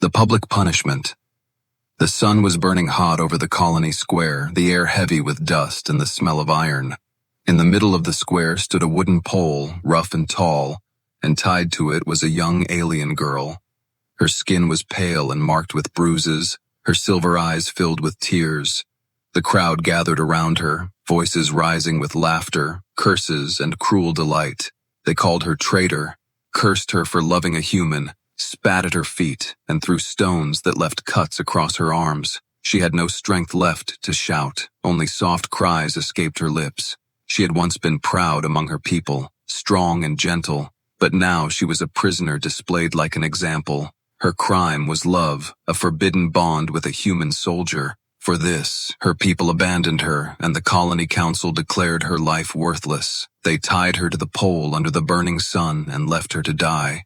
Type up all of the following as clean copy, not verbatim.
The public punishment. The sun was burning hot over the colony square, the air heavy with dust and the smell of iron. In the middle of the square stood a wooden pole, rough and tall, and tied to it was a young alien girl. Her skin was pale and marked with bruises, her silver eyes filled with tears. The crowd gathered around her, voices rising with laughter, curses, and cruel delight. They called her traitor, cursed her for loving a human, spat at her feet, and threw stones that left cuts across her arms. She had no strength left to shout, only soft cries escaped her lips. She had once been proud among her people, strong and gentle, but now she was a prisoner displayed like an example. Her crime was love, a forbidden bond with a human soldier. For this, her people abandoned her, and the colony council declared her life worthless. They tied her to the pole under the burning sun and left her to die.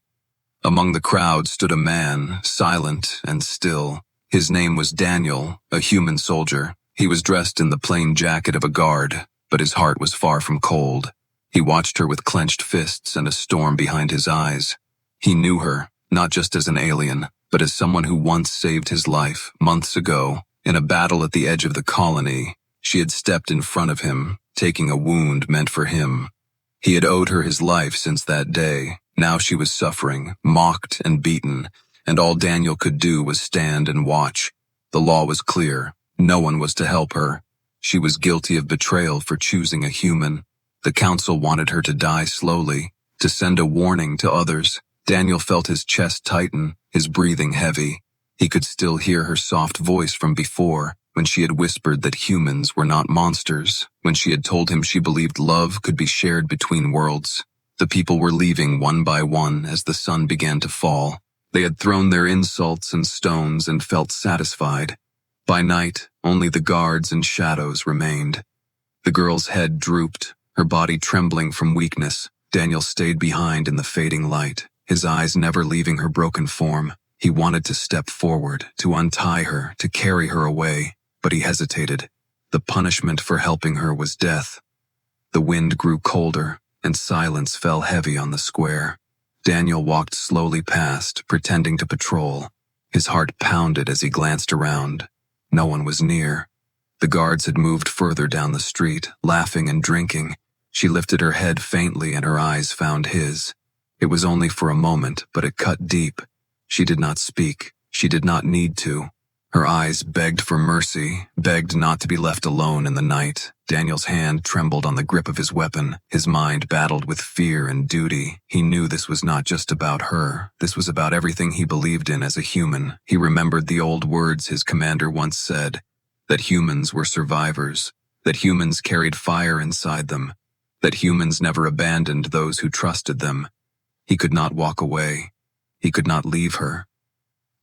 Among the crowd stood a man, silent and still. His name was Daniel, a human soldier. He was dressed in the plain jacket of a guard, but his heart was far from cold. He watched her with clenched fists and a storm behind his eyes. He knew her, not just as an alien, but as someone who once saved his life, months ago. In a battle at the edge of the colony, she had stepped in front of him, taking a wound meant for him. He had owed her his life since that day. Now she was suffering, mocked and beaten, and all Daniel could do was stand and watch. The law was clear. No one was to help her. She was guilty of betrayal for choosing a human. The council wanted her to die slowly, to send a warning to others. Daniel felt his chest tighten, his breathing heavy. He could still hear her soft voice from before, when she had whispered that humans were not monsters, when she had told him she believed love could be shared between worlds. The people were leaving one by one as the sun began to fall. They had thrown their insults and stones and felt satisfied. By night, only the guards and shadows remained. The girl's head drooped, her body trembling from weakness. Daniel stayed behind in the fading light, his eyes never leaving her broken form. He wanted to step forward, to untie her, to carry her away, but he hesitated. The punishment for helping her was death. The wind grew colder, and silence fell heavy on the square. Daniel walked slowly past, pretending to patrol. His heart pounded as he glanced around. No one was near. The guards had moved further down the street, laughing and drinking. She lifted her head faintly and her eyes found his. It was only for a moment, but it cut deep. She did not speak. She did not need to. Her eyes begged for mercy, begged not to be left alone in the night. Daniel's hand trembled on the grip of his weapon. His mind battled with fear and duty. He knew this was not just about her. This was about everything he believed in as a human. He remembered the old words his commander once said, that humans were survivors, that humans carried fire inside them, that humans never abandoned those who trusted them. He could not walk away. He could not leave her.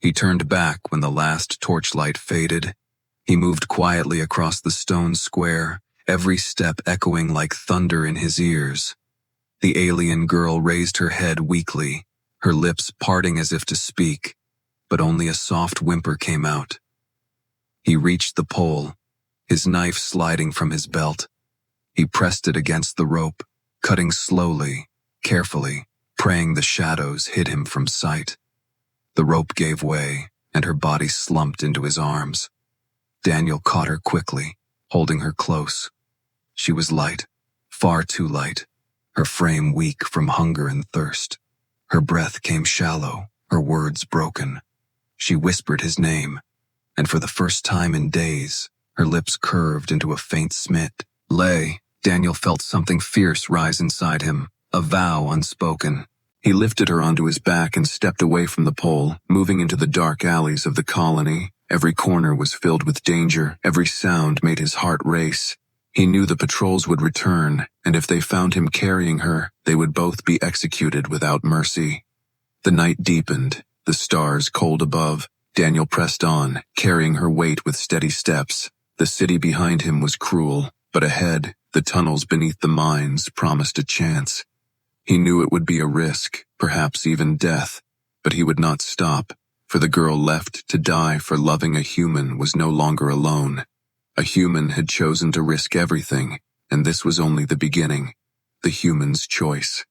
He turned back when the last torchlight faded. He moved quietly across the stone square, every step echoing like thunder in his ears. The alien girl raised her head weakly, her lips parting as if to speak, but only a soft whimper came out. He reached the pole, his knife sliding from his belt. He pressed it against the rope, cutting slowly, carefully, praying the shadows hid him from sight. The rope gave way, and her body slumped into his arms. Daniel caught her quickly, holding her close. She was light, far too light, her frame weak from hunger and thirst. Her breath came shallow, her words broken. She whispered his name, and for the first time in days, her lips curved into a faint smit. Lay, Daniel felt something fierce rise inside him, a vow unspoken. He lifted her onto his back and stepped away from the pole, moving into the dark alleys of the colony. Every corner was filled with danger. Every sound made his heart race. He knew the patrols would return, and if they found him carrying her, they would both be executed without mercy. The night deepened, the stars cold above. Daniel pressed on, carrying her weight with steady steps. The city behind him was cruel, but ahead, the tunnels beneath the mines promised a chance. He knew it would be a risk, perhaps even death, but he would not stop, for the girl left to die for loving a human was no longer alone. A human had chosen to risk everything, and this was only the beginning, the human's choice.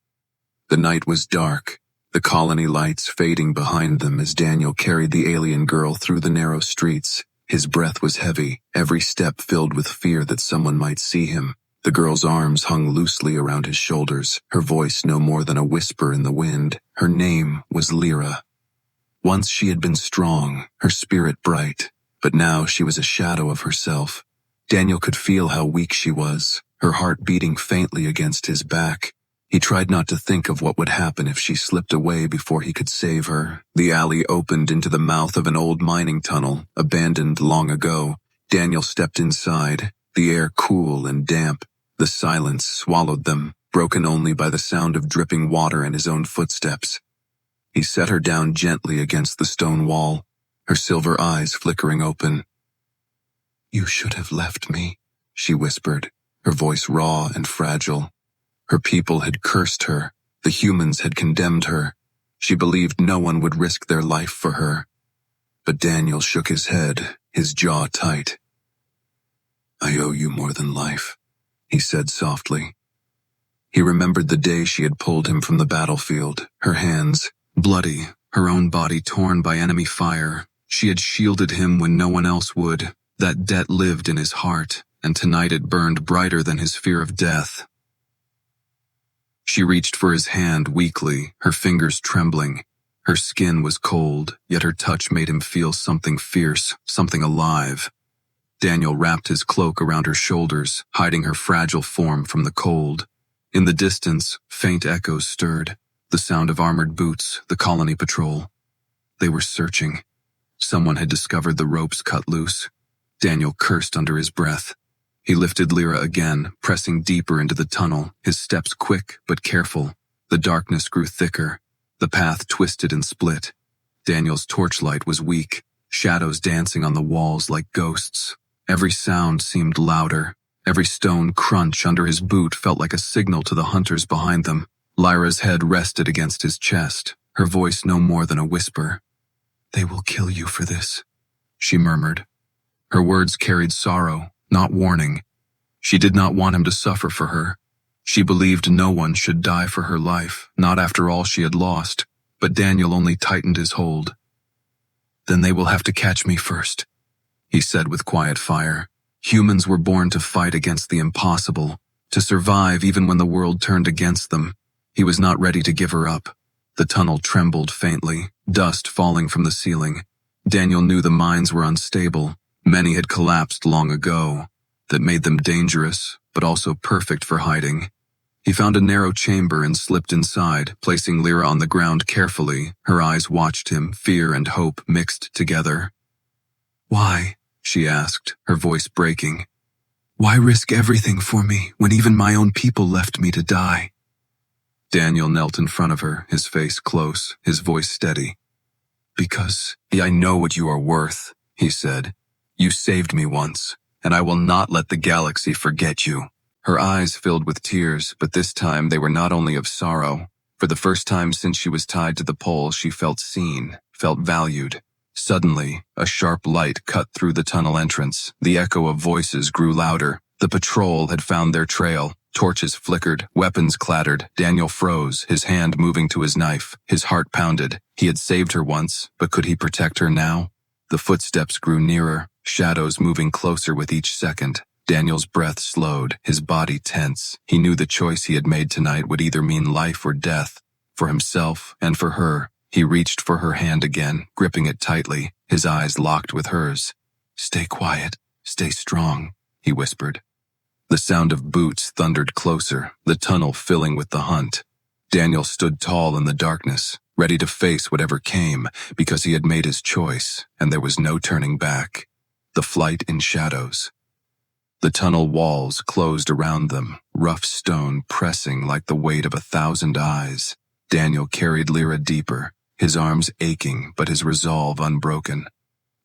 The night was dark, the colony lights fading behind them as Daniel carried the alien girl through the narrow streets. His breath was heavy, every step filled with fear that someone might see him. The girl's arms hung loosely around his shoulders, her voice no more than a whisper in the wind. Her name was Lyra. Once she had been strong, her spirit bright, but now she was a shadow of herself. Daniel could feel how weak she was, her heart beating faintly against his back. He tried not to think of what would happen if she slipped away before he could save her. The alley opened into the mouth of an old mining tunnel, abandoned long ago. Daniel stepped inside, the air cool and damp. The silence swallowed them, broken only by the sound of dripping water and his own footsteps. He set her down gently against the stone wall, her silver eyes flickering open. "You should have left me," she whispered, her voice raw and fragile. Her people had cursed her. The humans had condemned her. She believed no one would risk their life for her. But Daniel shook his head, his jaw tight. "I owe you more than life," he said softly. He remembered the day she had pulled him from the battlefield, her hands bloody, her own body torn by enemy fire. She had shielded him when no one else would. That debt lived in his heart, and tonight it burned brighter than his fear of death. She reached for his hand weakly, her fingers trembling. Her skin was cold, yet her touch made him feel something fierce, something alive. Daniel wrapped his cloak around her shoulders, hiding her fragile form from the cold. In the distance, faint echoes stirred, the sound of armored boots, the colony patrol. They were searching. Someone had discovered the ropes cut loose. Daniel cursed under his breath. He lifted Lyra again, pressing deeper into the tunnel, his steps quick but careful. The darkness grew thicker. The path twisted and split. Daniel's torchlight was weak, shadows dancing on the walls like ghosts. Every sound seemed louder. Every stone crunch under his boot felt like a signal to the hunters behind them. Lyra's head rested against his chest, her voice no more than a whisper. "They will kill you for this," she murmured. Her words carried sorrow, not warning. She did not want him to suffer for her. She believed no one should die for her life, not after all she had lost, but Daniel only tightened his hold. "Then they will have to catch me first," he said with quiet fire. Humans were born to fight against the impossible, to survive even when the world turned against them. He was not ready to give her up. The tunnel trembled faintly, dust falling from the ceiling. Daniel knew the mines were unstable. Many had collapsed long ago. That made them dangerous, but also perfect for hiding. He found a narrow chamber and slipped inside, placing Lyra on the ground carefully. Her eyes watched him, fear and hope mixed together. "Why?" she asked, her voice breaking. "Why risk everything for me when even my own people left me to die?" Daniel knelt in front of her, his face close, his voice steady. "Because I know what you are worth," he said. "You saved me once, and I will not let the galaxy forget you." Her eyes filled with tears, but this time they were not only of sorrow. For the first time since she was tied to the pole, she felt seen, felt valued. Suddenly, a sharp light cut through the tunnel entrance. The echo of voices grew louder. The patrol had found their trail. Torches flickered, weapons clattered. Daniel froze, his hand moving to his knife. His heart pounded. He had saved her once, but could he protect her now? The footsteps grew nearer, shadows moving closer with each second. Daniel's breath slowed, his body tense. He knew the choice he had made tonight would either mean life or death. For himself and for her. He reached for her hand again, gripping it tightly, his eyes locked with hers. "Stay quiet, stay strong," he whispered. The sound of boots thundered closer, the tunnel filling with the hunt. Daniel stood tall in the darkness, ready to face whatever came, because he had made his choice, and there was no turning back. The flight in shadows. The tunnel walls closed around them, rough stone pressing like the weight of 1,000 eyes. Daniel carried Lyra deeper, his arms aching but his resolve unbroken.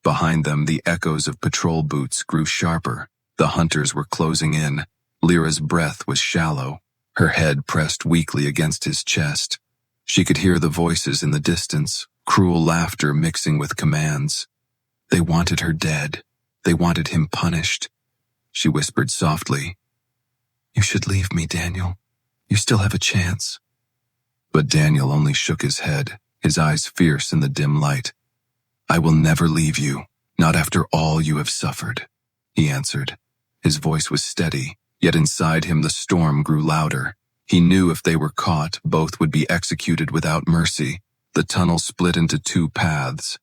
Behind them, the echoes of patrol boots grew sharper. The hunters were closing in. Lyra's breath was shallow, her head pressed weakly against his chest. She could hear the voices in the distance, cruel laughter mixing with commands. They wanted her dead. They wanted him punished. She whispered softly, "You should leave me, Daniel. You still have a chance." But Daniel only shook his head, his eyes fierce in the dim light. "I will never leave you, not after all you have suffered," he answered. His voice was steady, yet inside him the storm grew louder. He knew if they were caught, both would be executed without mercy. The tunnel split into two paths.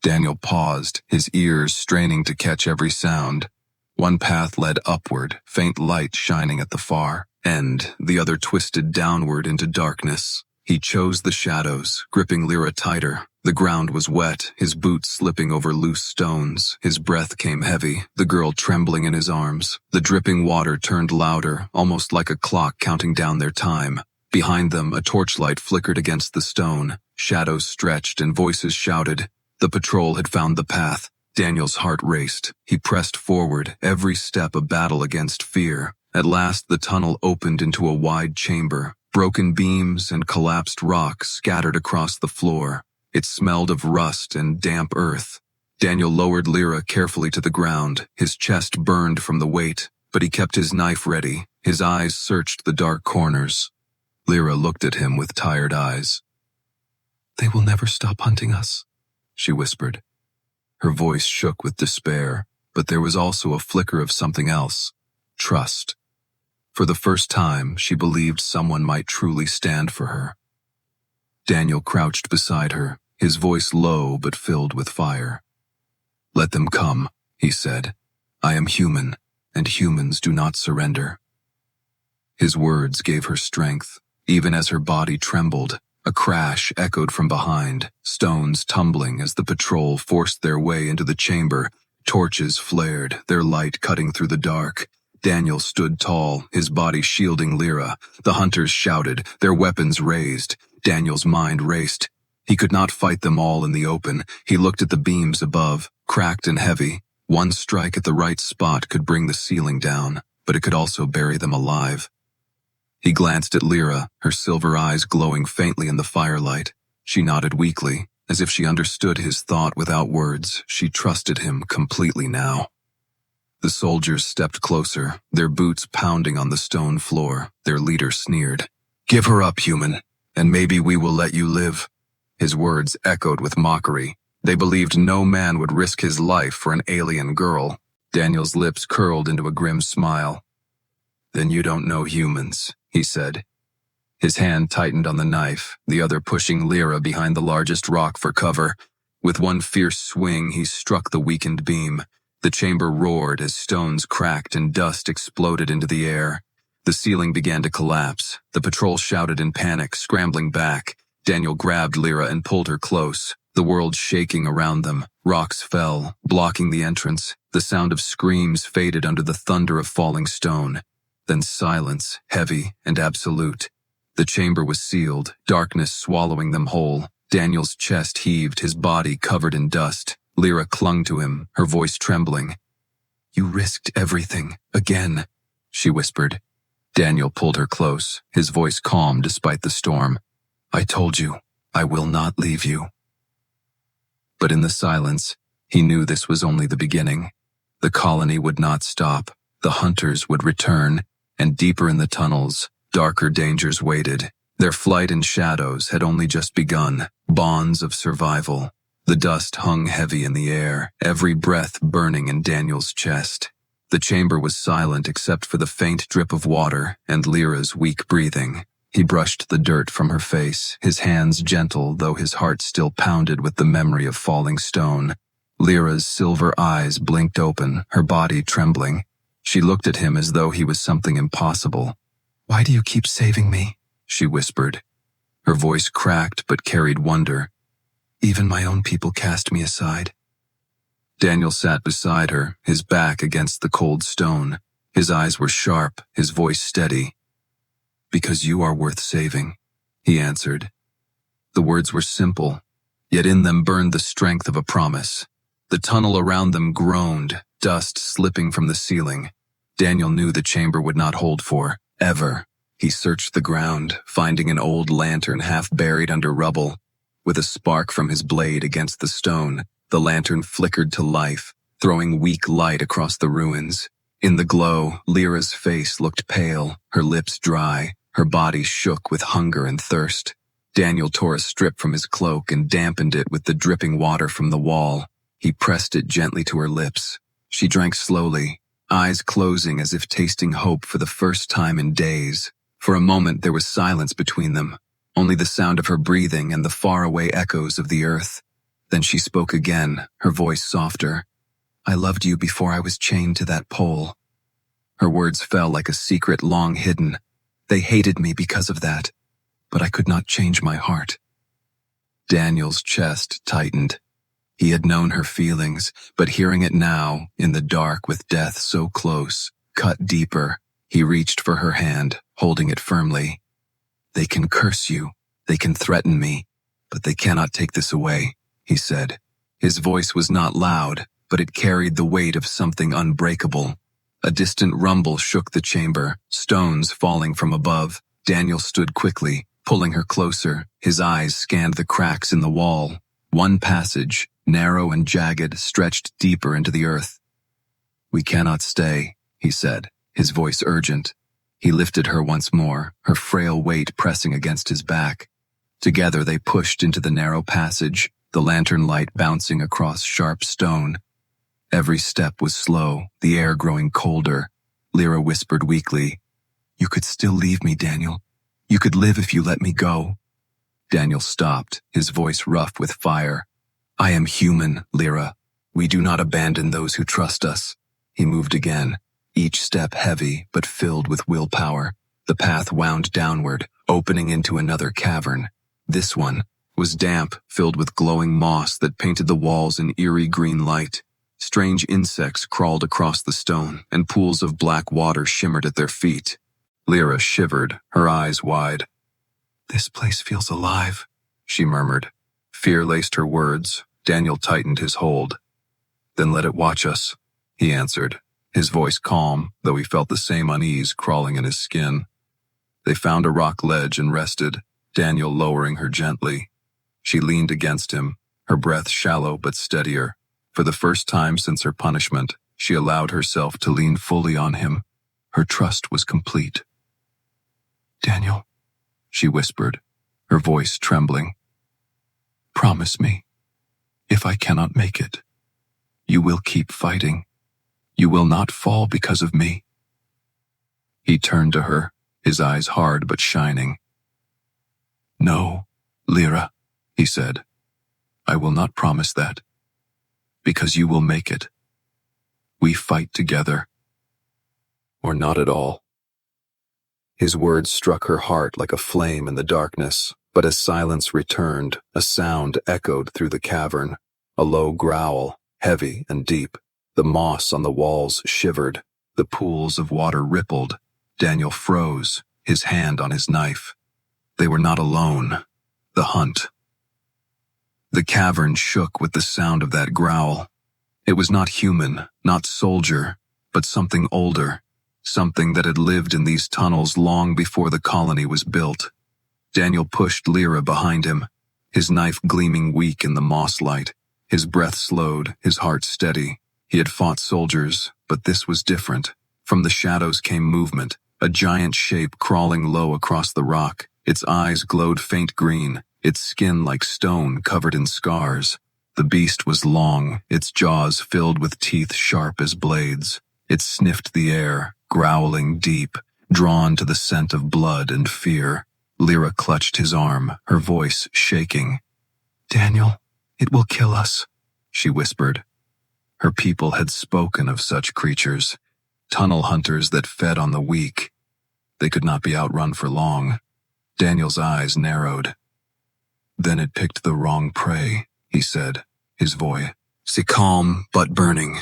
Daniel paused, his ears straining to catch every sound. One path led upward, faint light shining at the far end. The other twisted downward into darkness. He chose the shadows, gripping Lyra tighter. The ground was wet, his boots slipping over loose stones. His breath came heavy, the girl trembling in his arms. The dripping water turned louder, almost like a clock counting down their time. Behind them, a torchlight flickered against the stone. Shadows stretched and voices shouted. The patrol had found the path. Daniel's heart raced. He pressed forward, every step a battle against fear. At last, the tunnel opened into a wide chamber. Broken beams and collapsed rocks scattered across the floor. It smelled of rust and damp earth. Daniel lowered Lyra carefully to the ground. His chest burned from the weight, but he kept his knife ready. His eyes searched the dark corners. Lyra looked at him with tired eyes. "They will never stop hunting us," she whispered. Her voice shook with despair, but there was also a flicker of something else. Trust. For the first time, she believed someone might truly stand for her. Daniel crouched beside her, his voice low but filled with fire. "Let them come," he said. "I am human, and humans do not surrender." His words gave her strength, even as her body trembled. A crash echoed from behind, stones tumbling as the patrol forced their way into the chamber. Torches flared, their light cutting through the dark. Daniel stood tall, his body shielding Lyra. The hunters shouted, their weapons raised. Daniel's mind raced. He could not fight them all in the open. He looked at the beams above, cracked and heavy. One strike at the right spot could bring the ceiling down, but it could also bury them alive. He glanced at Lyra, her silver eyes glowing faintly in the firelight. She nodded weakly, as if she understood his thought without words. She trusted him completely now. The soldiers stepped closer, their boots pounding on the stone floor. Their leader sneered. "Give her up, human, and maybe we will let you live." His words echoed with mockery. They believed no man would risk his life for an alien girl. Daniel's lips curled into a grim smile. "Then you don't know humans," he said. His hand tightened on the knife, the other pushing Lyra behind the largest rock for cover. With one fierce swing, he struck the weakened beam. The chamber roared as stones cracked and dust exploded into the air. The ceiling began to collapse. The patrol shouted in panic, scrambling back. Daniel grabbed Lyra and pulled her close, the world shaking around them. Rocks fell, blocking the entrance. The sound of screams faded under the thunder of falling stone. Then silence, heavy and absolute. The chamber was sealed, darkness swallowing them whole. Daniel's chest heaved, his body covered in dust. Lyra clung to him, her voice trembling. "You risked everything, again," she whispered. Daniel pulled her close, his voice calm despite the storm. "I told you, I will not leave you." But in the silence, he knew this was only the beginning. The colony would not stop. The hunters would return, and deeper in the tunnels, darker dangers waited. Their flight in shadows had only just begun, bonds of survival. The dust hung heavy in the air, every breath burning in Daniel's chest. The chamber was silent except for the faint drip of water and Lyra's weak breathing. He brushed the dirt from her face, his hands gentle though his heart still pounded with the memory of falling stone. Lyra's silver eyes blinked open, her body trembling. She looked at him as though he was something impossible. "Why do you keep saving me?" she whispered. Her voice cracked but carried wonder. "Even my own people cast me aside." Daniel sat beside her, his back against the cold stone. His eyes were sharp, his voice steady. "Because you are worth saving," he answered. The words were simple, yet in them burned the strength of a promise. The tunnel around them groaned, dust slipping from the ceiling. Daniel knew the chamber would not hold for ever. He searched the ground, finding an old lantern half buried under rubble. With a spark from his blade against the stone, the lantern flickered to life, throwing weak light across the ruins. In the glow, Lyra's face looked pale, her lips dry, her body shook with hunger and thirst. Daniel tore a strip from his cloak and dampened it with the dripping water from the wall. He pressed it gently to her lips. She drank slowly, eyes closing as if tasting hope for the first time in days. For a moment there was silence between them, only the sound of her breathing and the faraway echoes of the earth. Then she spoke again, her voice softer. "I loved you before I was chained to that pole." Her words fell like a secret long hidden. They hated me because of that, but I could not change my heart. Daniel's chest tightened. He had known her feelings, but hearing it now, in the dark with death so close, cut deeper. He reached for her hand, holding it firmly. "They can curse you, they can threaten me, but they cannot take this away," he said. His voice was not loud, but it carried the weight of something unbreakable. A distant rumble shook the chamber, stones falling from above. Daniel stood quickly, pulling her closer. His eyes scanned the cracks in the wall. One passage, narrow and jagged, stretched deeper into the earth. "We cannot stay," he said, his voice urgent. He lifted her once more, her frail weight pressing against his back. Together they pushed into the narrow passage, the lantern light bouncing across sharp stone. Every step was slow, the air growing colder. Lyra whispered weakly, "You could still leave me, Daniel. You could live if you let me go." Daniel stopped, his voice rough with fire. "I am human, Lyra. We do not abandon those who trust us." He moved again, each step heavy but filled with willpower. The path wound downward, opening into another cavern. This one was damp, filled with glowing moss that painted the walls in eerie green light. Strange insects crawled across the stone, and pools of black water shimmered at their feet. Lyra shivered, her eyes wide. "This place feels alive," she murmured. Fear laced her words. Daniel tightened his hold. "Then let it watch us," he answered, his voice calm, though he felt the same unease crawling in his skin. They found a rock ledge and rested, Daniel lowering her gently. She leaned against him, her breath shallow but steadier. For the first time since her punishment, she allowed herself to lean fully on him. Her trust was complete. "Daniel," she whispered, her voice trembling. "Promise me, if I cannot make it, you will keep fighting. You will not fall because of me." He turned to her, his eyes hard but shining. "No, Lyra," he said. "I will not promise that. Because you will make it. We fight together. Or not at all." His words struck her heart like a flame in the darkness, but as silence returned, a sound echoed through the cavern, a low growl, heavy and deep. The moss on the walls shivered, the pools of water rippled. Daniel froze, his hand on his knife. They were not alone. The hunt. The cavern shook with the sound of that growl. It was not human, not soldier, but something older, something that had lived in these tunnels long before the colony was built. Daniel pushed Lyra behind him, his knife gleaming weak in the moss light. His breath slowed, his heart steady. He had fought soldiers, but this was different. From the shadows came movement, a giant shape crawling low across the rock. Its eyes glowed faint green, its skin like stone covered in scars. The beast was long, its jaws filled with teeth sharp as blades. It sniffed the air, growling deep, drawn to the scent of blood and fear. Lyra clutched his arm, her voice shaking. "Daniel, it will kill us," she whispered. Her people had spoken of such creatures, tunnel hunters that fed on the weak. They could not be outrun for long. Daniel's eyes narrowed. "Then it picked the wrong prey," he said, his voice calm but burning.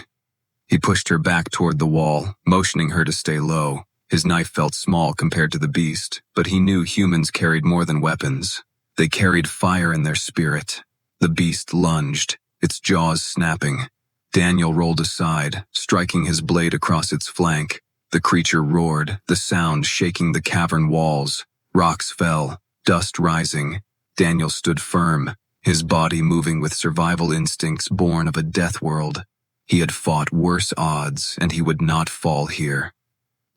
He pushed her back toward the wall, motioning her to stay low. His knife felt small compared to the beast, but he knew humans carried more than weapons. They carried fire in their spirit. The beast lunged, its jaws snapping. Daniel rolled aside, striking his blade across its flank. The creature roared, the sound shaking the cavern walls. Rocks fell, dust rising. Daniel stood firm, his body moving with survival instincts born of a death world. He had fought worse odds, and he would not fall here.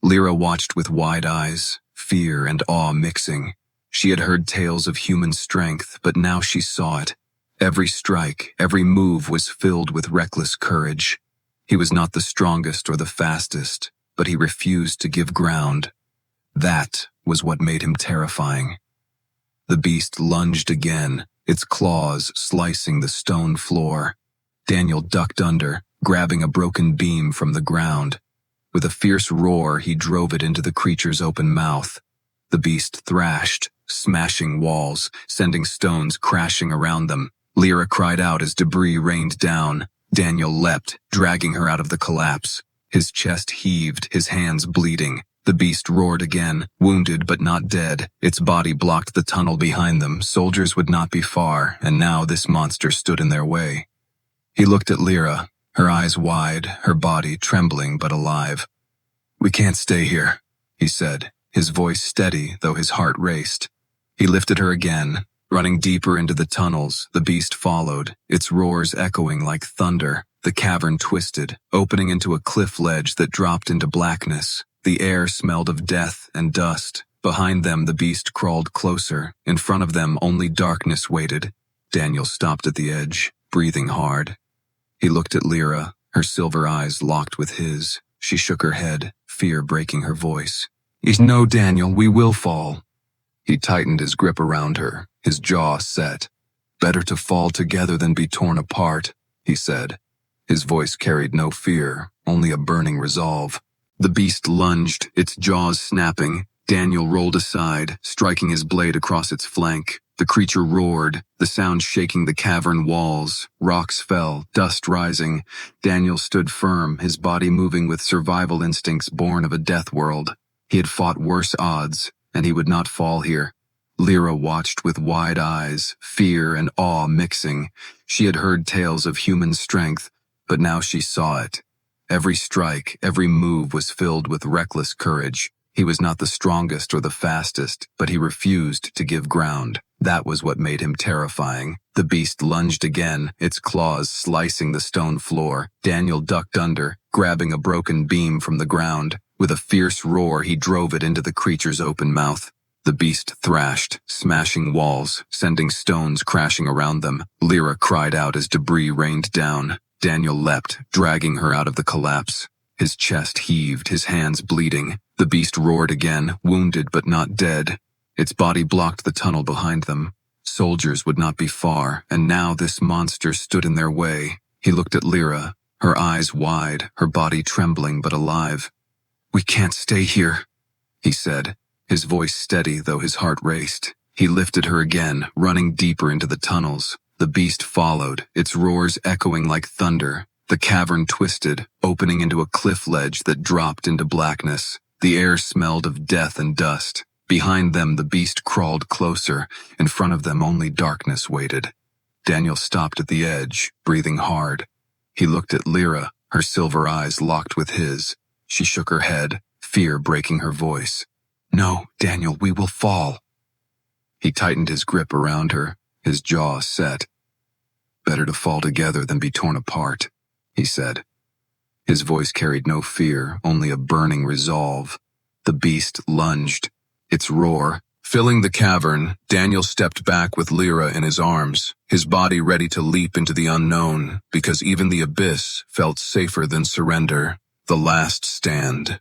Lyra watched with wide eyes, fear and awe mixing. She had heard tales of human strength, but now she saw it. Every strike, every move was filled with reckless courage. He was not the strongest or the fastest, but he refused to give ground. That was what made him terrifying. The beast lunged again, its claws slicing the stone floor. Daniel ducked under, grabbing a broken beam from the ground. With a fierce roar, he drove it into the creature's open mouth. The beast thrashed, smashing walls, sending stones crashing around them. Lyra cried out as debris rained down. Daniel leapt, dragging her out of the collapse. His chest heaved, his hands bleeding. The beast roared again, wounded but not dead. Its body blocked the tunnel behind them. Soldiers would not be far, and now this monster stood in their way. He looked at Lyra, her eyes wide, her body trembling but alive. "We can't stay here," he said, his voice steady though his heart raced. He lifted her again. Running deeper into the tunnels, the beast followed, its roars echoing like thunder. The cavern twisted, opening into a cliff ledge that dropped into blackness. The air smelled of death and dust. Behind them, the beast crawled closer. In front of them, only darkness waited. Daniel stopped at the edge, breathing hard. He looked at Lyra, her silver eyes locked with his. She shook her head, fear breaking her voice. "No, Daniel, we will fall." He tightened his grip around her, his jaw set. "Better to fall together than be torn apart," he said. His voice carried no fear, only a burning resolve. The beast lunged, its jaws snapping. Daniel rolled aside, striking his blade across its flank. The creature roared, the sound shaking the cavern walls. Rocks fell, dust rising. Daniel stood firm, his body moving with survival instincts born of a death world. He had fought worse odds, and he would not fall here. Lyra watched with wide eyes, fear and awe mixing. She had heard tales of human strength, but now she saw it. Every strike, every move was filled with reckless courage. He was not the strongest or the fastest, but he refused to give ground. That was what made him terrifying. The beast lunged again, its claws slicing the stone floor. Daniel ducked under, grabbing a broken beam from the ground. With a fierce roar, he drove it into the creature's open mouth. The beast thrashed, smashing walls, sending stones crashing around them. Lyra cried out as debris rained down. Daniel leapt, dragging her out of the collapse. His chest heaved, his hands bleeding. The beast roared again, wounded but not dead. Its body blocked the tunnel behind them. Soldiers would not be far, and now this monster stood in their way. He looked at Lyra, her eyes wide, her body trembling but alive. "We can't stay here," he said, his voice steady though his heart raced. He lifted her again, running deeper into the tunnels. The beast followed, its roars echoing like thunder. The cavern twisted, opening into a cliff ledge that dropped into blackness. The air smelled of death and dust. Behind them, the beast crawled closer. In front of them, only darkness waited. Daniel stopped at the edge, breathing hard. He looked at Lyra, her silver eyes locked with his. She shook her head, fear breaking her voice. "No, Daniel, we will fall." He tightened his grip around her, his jaw set. "Better to fall together than be torn apart," he said. His voice carried no fear, only a burning resolve. The beast lunged, its roar filling the cavern. Daniel stepped back with Lyra in his arms, his body ready to leap into the unknown, because even the abyss felt safer than surrender. The last stand.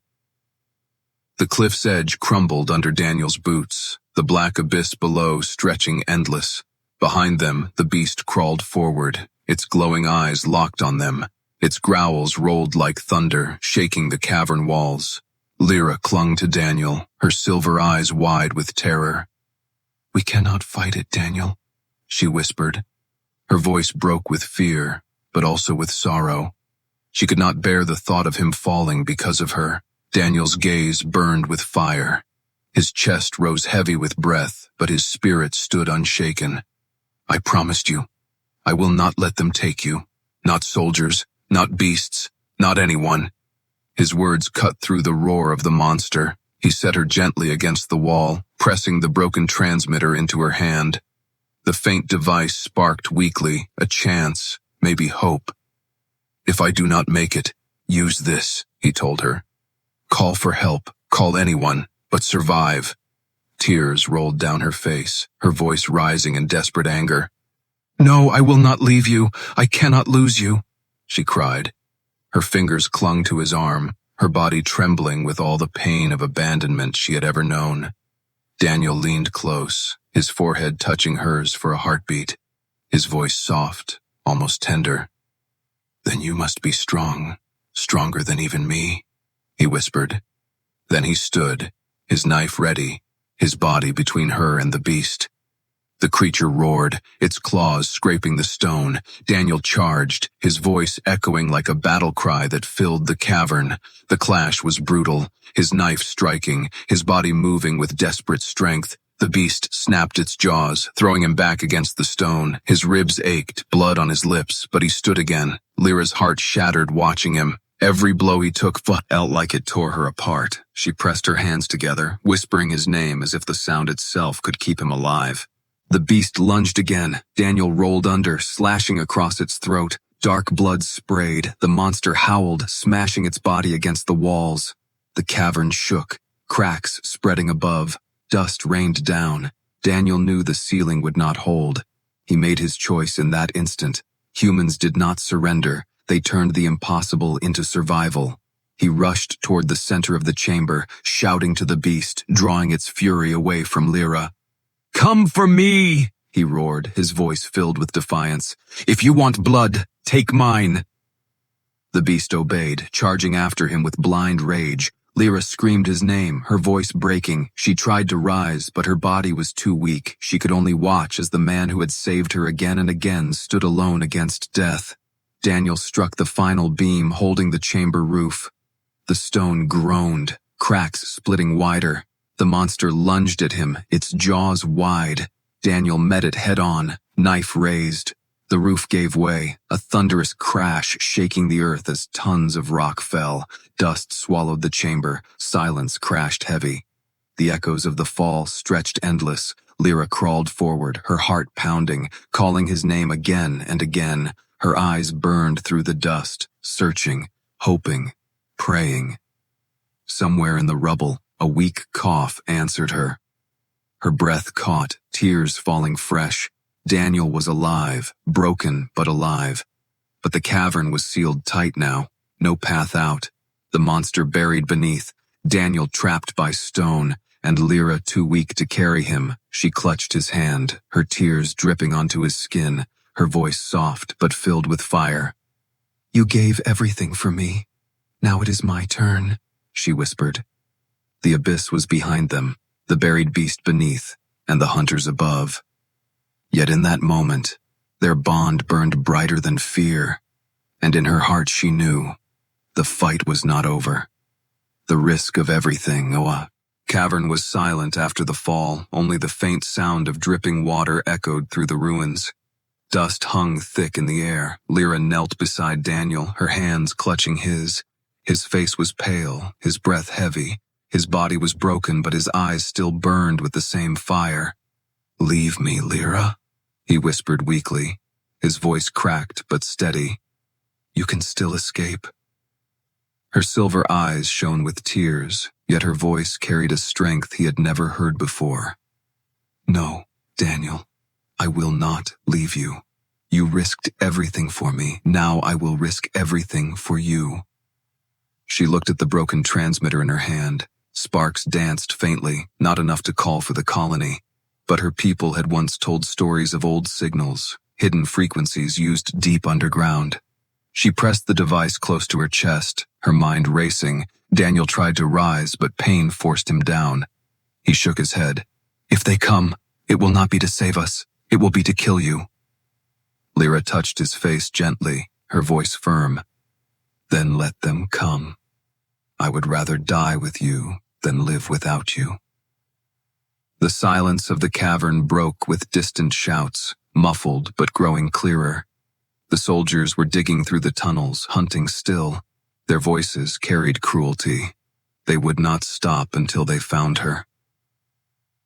The cliff's edge crumbled under Daniel's boots, the black abyss below stretching endless. Behind them, the beast crawled forward, its glowing eyes locked on them. Its growls rolled like thunder, shaking the cavern walls. Lyra clung to Daniel, her silver eyes wide with terror. "We cannot fight it, Daniel," she whispered. Her voice broke with fear, but also with sorrow. She could not bear the thought of him falling because of her. Daniel's gaze burned with fire. His chest rose heavy with breath, but his spirit stood unshaken. "I promised you. I will not let them take you. Not soldiers, not beasts, not anyone." His words cut through the roar of the monster. He set her gently against the wall, pressing the broken transmitter into her hand. The faint device sparked weakly, a chance, maybe hope. "If I do not make it, use this," he told her. "Call for help, call anyone, but survive." Tears rolled down her face, her voice rising in desperate anger. "No, I will not leave you. I cannot lose you," she cried. Her fingers clung to his arm, her body trembling with all the pain of abandonment she had ever known. Daniel leaned close, his forehead touching hers for a heartbeat, his voice soft, almost tender. "Then you must be strong, stronger than even me," he whispered. Then he stood, his knife ready, his body between her and the beast. The creature roared, its claws scraping the stone. Daniel charged, his voice echoing like a battle cry that filled the cavern. The clash was brutal, his knife striking, his body moving with desperate strength. The beast snapped its jaws, throwing him back against the stone. His ribs ached, blood on his lips, but he stood again. Lyra's heart shattered watching him. Every blow he took felt like it tore her apart. She pressed her hands together, whispering his name as if the sound itself could keep him alive. The beast lunged again. Daniel rolled under, slashing across its throat. Dark blood sprayed. The monster howled, smashing its body against the walls. The cavern shook, cracks spreading above. Dust rained down. Daniel knew the ceiling would not hold. He made his choice in that instant. Humans did not surrender. They turned the impossible into survival. He rushed toward the center of the chamber, shouting to the beast, drawing its fury away from Lyra. "Come for me!" he roared, his voice filled with defiance. "If you want blood, take mine." The beast obeyed, charging after him with blind rage. Lyra screamed his name, her voice breaking. She tried to rise, but her body was too weak. She could only watch as the man who had saved her again and again stood alone against death. Daniel struck the final beam, holding the chamber roof. The stone groaned, cracks splitting wider. The monster lunged at him, its jaws wide. Daniel met it head-on, knife raised. The roof gave way, a thunderous crash shaking the earth as tons of rock fell. Dust swallowed the chamber, silence crashed heavy. The echoes of the fall stretched endless. Lyra crawled forward, her heart pounding, calling his name again and again. Her eyes burned through the dust, searching, hoping, praying. Somewhere in the rubble, a weak cough answered her. Her breath caught, tears falling fresh. Daniel was alive, broken but alive. But the cavern was sealed tight now, no path out. The monster buried beneath, Daniel trapped by stone, and Lyra too weak to carry him. She clutched his hand, her tears dripping onto his skin, her voice soft but filled with fire. "You gave everything for me. Now it is my turn," she whispered. The abyss was behind them, the buried beast beneath, and the hunters above. Yet in that moment, their bond burned brighter than fear, and in her heart she knew the fight was not over. The risk of everything, cavern was silent after the fall, only the faint sound of dripping water echoed through the ruins. Dust hung thick in the air. Lyra knelt beside Daniel, her hands clutching his. His face was pale, his breath heavy. His body was broken, but his eyes still burned with the same fire. "Leave me, Lyra," he whispered weakly, his voice cracked but steady. "You can still escape." Her silver eyes shone with tears, yet her voice carried a strength he had never heard before. "No, Daniel, I will not leave you. You risked everything for me. Now I will risk everything for you." She looked at the broken transmitter in her hand. Sparks danced faintly, not enough to call for the colony. But her people had once told stories of old signals, hidden frequencies used deep underground. She pressed the device close to her chest, her mind racing. Daniel tried to rise, but pain forced him down. He shook his head. "If they come, it will not be to save us. It will be to kill you." Lyra touched his face gently, her voice firm. "Then let them come. I would rather die with you than live without you." The silence of the cavern broke with distant shouts, muffled but growing clearer. The soldiers were digging through the tunnels, hunting still. Their voices carried cruelty. They would not stop until they found her.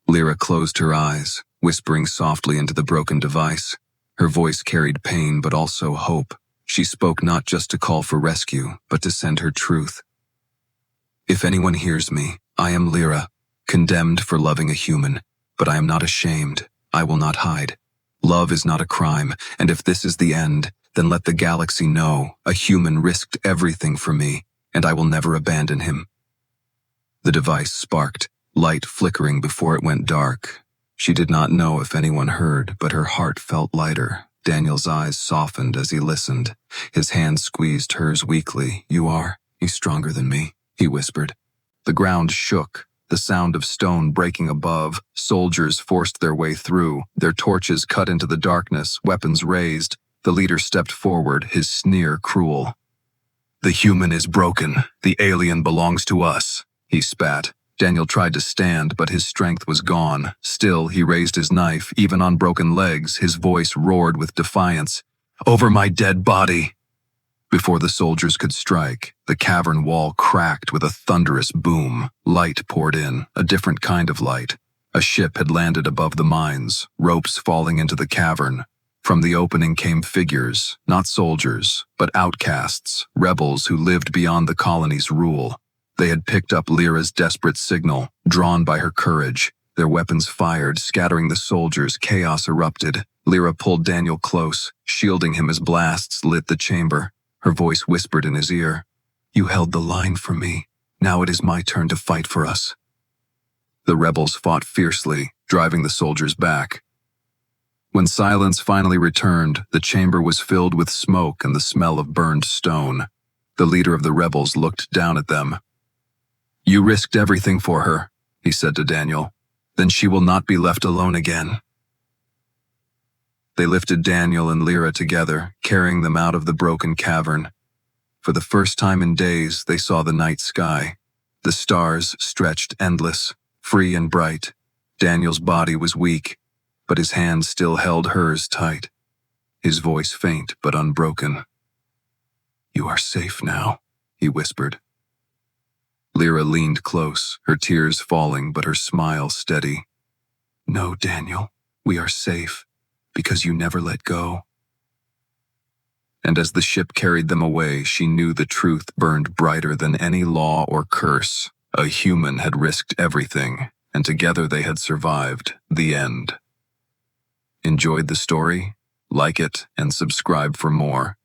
Lyra closed her eyes, whispering softly into the broken device. Her voice carried pain but also hope. She spoke not just to call for rescue, but to send her truth. "If anyone hears me, I am Lyra. condemned for loving a human, but I am not ashamed. I will not hide. Love is not a crime, and if this is the end, then let the galaxy know a human risked everything for me, and I will never abandon him." The device sparked, light flickering before it went dark. She did not know if anyone heard, but her heart felt lighter. Daniel's eyes softened as he listened. His hand squeezed hers weakly. He's stronger than me," he whispered. The ground shook, the sound of stone breaking above. Soldiers forced their way through, their torches cut into the darkness, weapons raised. The leader stepped forward, his sneer cruel. "The human is broken. The alien belongs to us," he spat. Daniel tried to stand, but his strength was gone. Still, he raised his knife. Even on broken legs, his voice roared with defiance. "Over my dead body!" Before the soldiers could strike, the cavern wall cracked with a thunderous boom. Light poured in, a different kind of light. A ship had landed above the mines, ropes falling into the cavern. From the opening came figures, not soldiers, but outcasts, rebels who lived beyond the colony's rule. They had picked up Lyra's desperate signal, drawn by her courage. Their weapons fired, scattering the soldiers. Chaos erupted. Lyra pulled Daniel close, shielding him as blasts lit the chamber. Her voice whispered in his ear, "You held the line for me. Now it is my turn to fight for us." The rebels fought fiercely, driving the soldiers back. When silence finally returned, the chamber was filled with smoke and the smell of burned stone. The leader of the rebels looked down at them. "You risked everything for her," he said to Daniel. "Then she will not be left alone again." They lifted Daniel and Lyra together, carrying them out of the broken cavern. For the first time in days, they saw the night sky. The stars stretched endless, free and bright. Daniel's body was weak, but his hand still held hers tight. His voice faint but unbroken. "You are safe now," he whispered. Lyra leaned close, her tears falling but her smile steady. "No, Daniel, we are safe, because you never let go." And as the ship carried them away, she knew the truth burned brighter than any law or curse. A human had risked everything, and together they had survived the end. Enjoyed the story? Like it and subscribe for more.